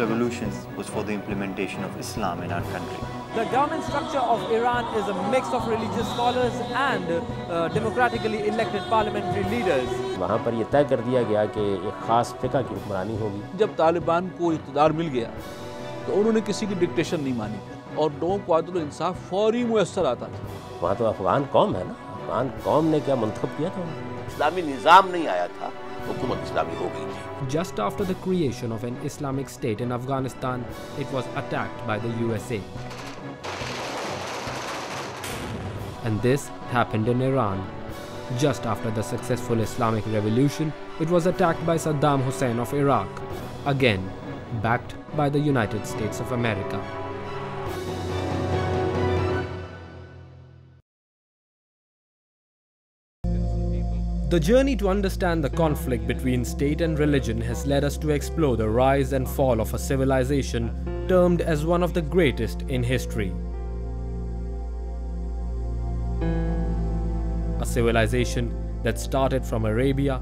revolution was for the implementation of Islam in our country. The government structure of Iran is a mix of religious scholars and democratically elected parliamentary leaders. वहाँ पर यह तय कर दिया गया कि एक ख़ास फ़िक़ा की हुक्मरानी होगी। जब तालिबान को इक़्तिदार मिल गया तो उन्होंने किसी की डिक्टेशन नहीं मानी और लोगों को अदल और इंसाफ फौरी मुयस्सर आता था। वहाँ तो अफ़गान कौम है ना, अफ़गान कौम ने क्या मंतखब किया था? इस्लामी निज़ाम नहीं आया था, हुकूमत इस्लामी हो गई थी। Just after the creation of an Islamic state in Afghanistan, it was attacked by the USA. And this happened in Iran. Just after the successful Islamic Revolution, it was attacked by Saddam Hussein of Iraq, again backed by the United States of America. The journey to understand the conflict between state and religion has led us to explore the rise and fall of a civilization termed as one of the greatest in history. A civilization that started from Arabia,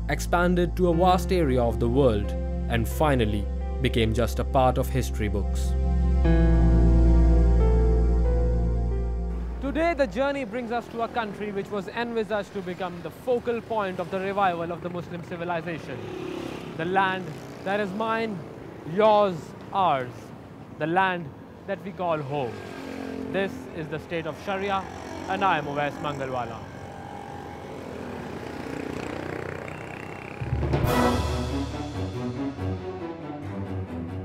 expanded to a vast area of the world, and finally became just a part of history books. Today, the journey brings us to a country which was envisaged to become the focal point of the revival of the Muslim civilization. The land that is mine, yours, ours. The land that we call home. This is the State of Sharia, and I am Uwais Mangalwala.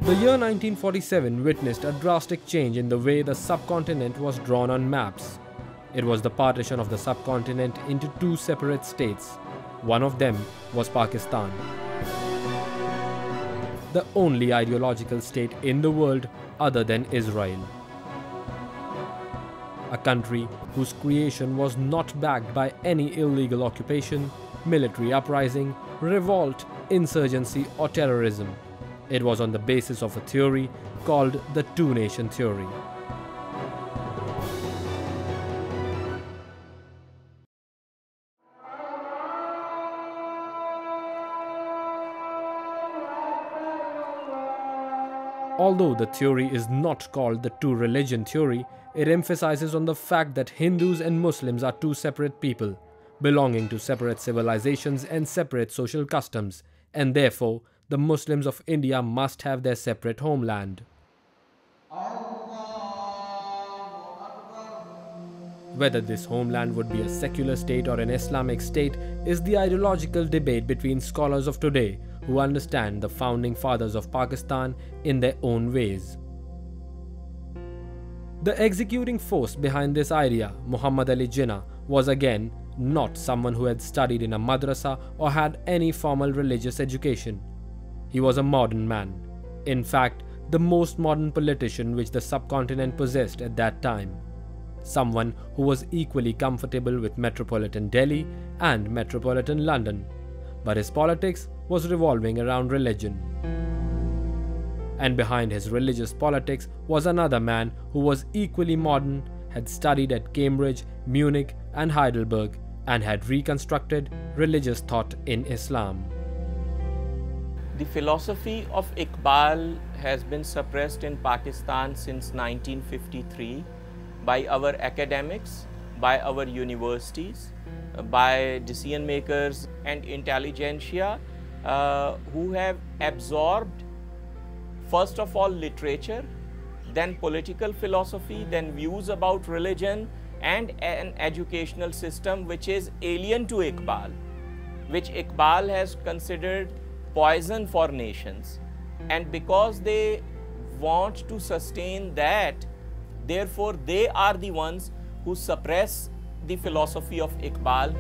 The year 1947 witnessed a drastic change in the way the subcontinent was drawn on maps. It was the partition of the subcontinent into two separate states. One of them was Pakistan, the only ideological state in the world other than Israel. A country whose creation was not backed by any illegal occupation, military uprising, revolt, insurgency or terrorism. It was on the basis of a theory called the two-nation theory. Although the theory is not called the two-religion theory, it emphasizes on the fact that Hindus and Muslims are two separate people, belonging to separate civilizations and separate social customs, and therefore, the Muslims of India must have their separate homeland. Whether this homeland would be a secular state or an Islamic state is the ideological debate between scholars of today who understand the founding fathers of Pakistan in their own ways. The executing force behind this idea, Muhammad Ali Jinnah, was again not someone who had studied in a madrasa or had any formal religious education. He was a modern man. In fact, the most modern politician which the subcontinent possessed at that time. Someone who was equally comfortable with metropolitan Delhi and metropolitan London. But his politics was revolving around religion. And behind his religious politics was another man who was equally modern, had studied at Cambridge, Munich and Heidelberg, and had reconstructed religious thought in Islam. The philosophy of Iqbal has been suppressed in Pakistan since 1953 by our academics, by our universities, by decision makers and intelligentsia who have absorbed first of all literature, then political philosophy, then views about religion and an educational system which is alien to Iqbal, which Iqbal has considered poison for nations. And because they want to sustain that, therefore they are the ones who suppress the philosophy of Iqbal.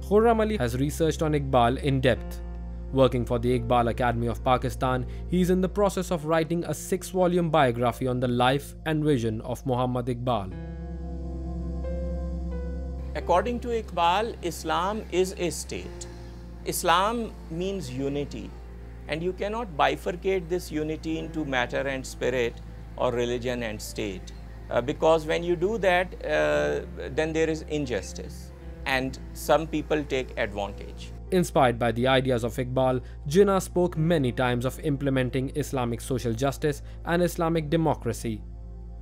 Khurram Ali has researched on Iqbal in depth. Working for the Iqbal Academy of Pakistan, he is in the process of writing a 6-volume biography on the life and vision of Muhammad Iqbal. According to Iqbal, Islam is a state. Islam means unity, and you cannot bifurcate this unity into matter and spirit or religion and state, because when you do that, then there is injustice and some people take advantage. Inspired by the ideas of Iqbal, Jinnah spoke many times of implementing Islamic social justice and Islamic democracy.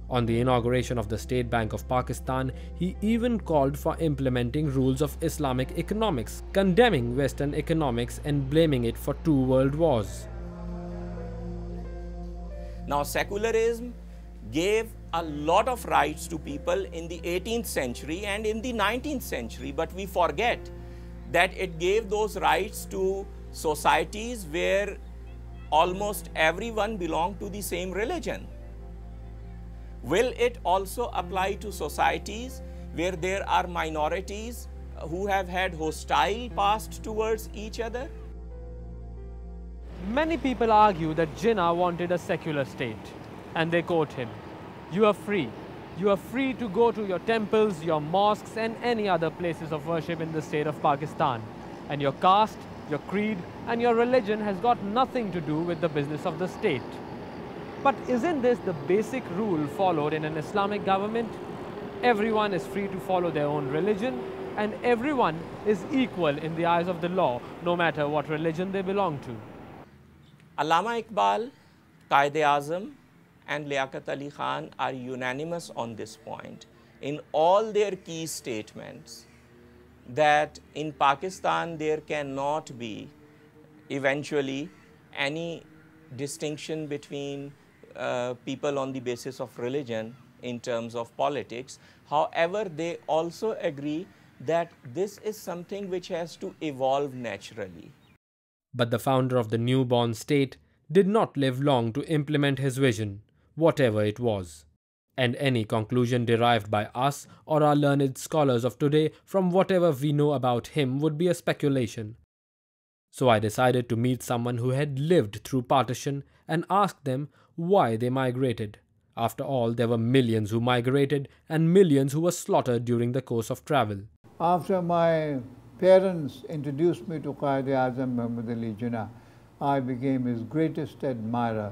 On the inauguration of the State Bank of Pakistan, he even called for implementing rules of Islamic economics, condemning Western economics and blaming it for 2 world wars. Now, secularism gave a lot of rights to people in the 18th century and in the 19th century, but we forget that it gave those rights to societies where almost everyone belonged to the same religion. Will it also apply to societies where there are minorities who have had hostile past towards each other? Many people argue that Jinnah wanted a secular state, and they quote him, "You are free. You are free to go to your temples, your mosques and any other places of worship in the state of Pakistan. And your caste, your creed and your religion has got nothing to do with the business of the state." But isn't this the basic rule followed in an Islamic government? Everyone is free to follow their own religion, and everyone is equal in the eyes of the law, no matter what religion they belong to. Allama Iqbal, Quaid-e-Azam and Liaquat Ali Khan are unanimous on this point in all their key statements that in Pakistan there cannot be eventually any distinction between people on the basis of religion in terms of politics. However, they also agree that this is something which has to evolve naturally. But the founder of the newborn state did not live long to implement his vision, whatever it was. And any conclusion derived by us or our learned scholars of today from whatever we know about him would be a speculation. So I decided to meet someone who had lived through partition and ask them why they migrated. After all, there were millions who migrated and millions who were slaughtered during the course of travel. After my parents introduced me to Quaid-e-Azam Muhammad Ali Jinnah, I became his greatest admirer.